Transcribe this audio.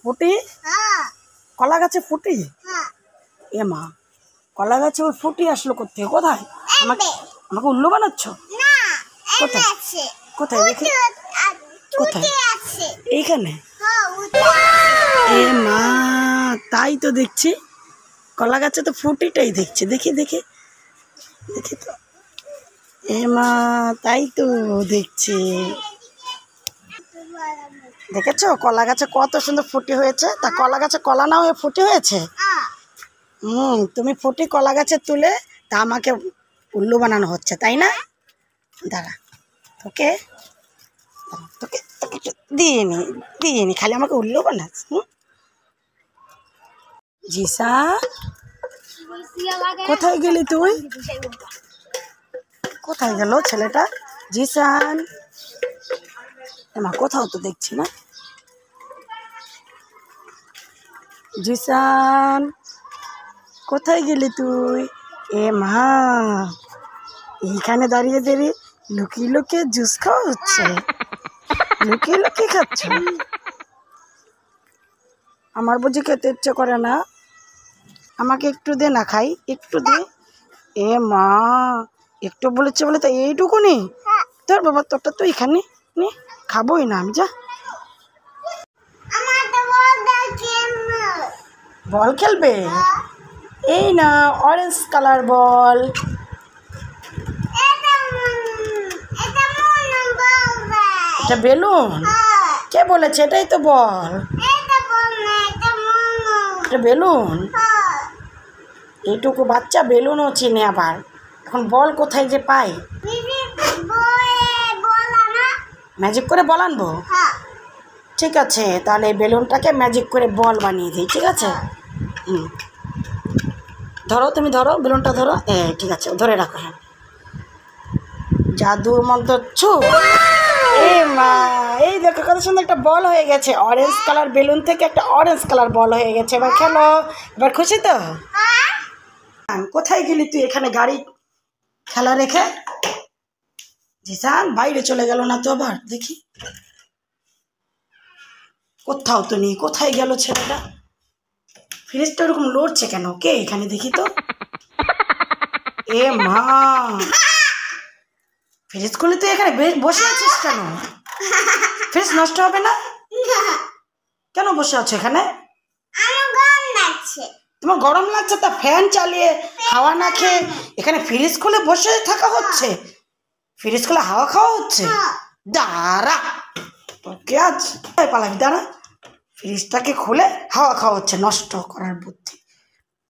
ফুটি কলা গাছে ফুটি এ মা কলা গাছে ওই ফুটি আসলো কোথায় কোথায় আমাকে আমাকে উল্লু বানাচ্ছ কোথায় কোথায় দেখি কোথায় এইখানে এ মা তাই তো দেখছি কলা গাছে তো ফুটিটাই দেখছি দেখি দেখি দেখি তো এ মা তাই তো দেখছি দেখেছো কলা গাছে কত সুন্দর ফুটি হয়েছে তা কলা গাছে কলা নাও ফুটি হয়েছে তুমি ফুটি কলা গাছে তুলে তা আমাকে উল্লু বানানো হচ্ছে তাই না দাঁড়া তোকে তোকে তোকে দিয়ে নি খালি আমাকে উল্লু বানাস জিসান কোথায় গেলি তুই কোথায় গেল ছেলেটা জিসান মা কোথাও তো দেখছি না জিসান কোথায় গেলি তুই এ মা এইখানে দাঁড়িয়ে দাঁড়িয়ে লুকিয়ে লুকিয়ে জুস খাওয়া হচ্ছে লুকিয়ে লুকিয়ে খাচ্ছ আমার বুঝি খেতে ইচ্ছে করে না আমাকে একটু দে না খাই একটু দে এ মা একটু বলেছে বলে তো এইটুকুনি তোর বাবা তোরটা তো এখানে নে খাবোই না আমি যা বল খেলবে এই না অরেঞ্জ কালার বল এটা বেলুন কে বলেছে এটাই তো বল এটা বেলুন এইটুকু বাচ্চা বেলুনও চিনে আবার এখন বল কোথায় যে পাই ম্যাজিক করে বল আনবো ঠিক আছে তাহলে বেলুনটাকে ম্যাজিক করে বল বানিয়ে দিই ঠিক আছে ধরো তুমি ধরো বেলুনটা ধরো ঠিক আছে ধরে রাখো হ্যাঁ জাদু মন্ত্র ছু এই মা এই দেখো কত সুন্দর একটা বল হয়ে গেছে অরেঞ্জ কালার বেলুন থেকে একটা অরেঞ্জ কালার বল হয়ে গেছে এবার খেলো এবার খুশি তো কোথায় গেলি তুই এখানে গাড়ি খেলা রেখে জিসান বাইরে চলে গেল না তো আবার দেখি কোথাও তো নেই কোথায় গেল ছেলেটা ফ্রিজটা ওরকম লড়ছে কেন কে এখানে দেখি তো এ মা ফ্রিজ খুলে তুই এখানে বসে আছিস কেন ফ্রিজ নষ্ট হবে না কেন বসে আছো এখানে তোমার গরম লাগছে তা ফ্যান চালিয়ে হাওয়া না খেয়ে এখানে ফ্রিজ খুলে বসে থাকা হচ্ছে ফ্রিজ খুলে হাওয়া খাওয়া হচ্ছে দাঁড়া তোকে আজ পালাবি দাঁড়া ফ্রিজটাকে খুলে হাওয়া খাওয়া হচ্ছে নষ্ট করার বুদ্ধি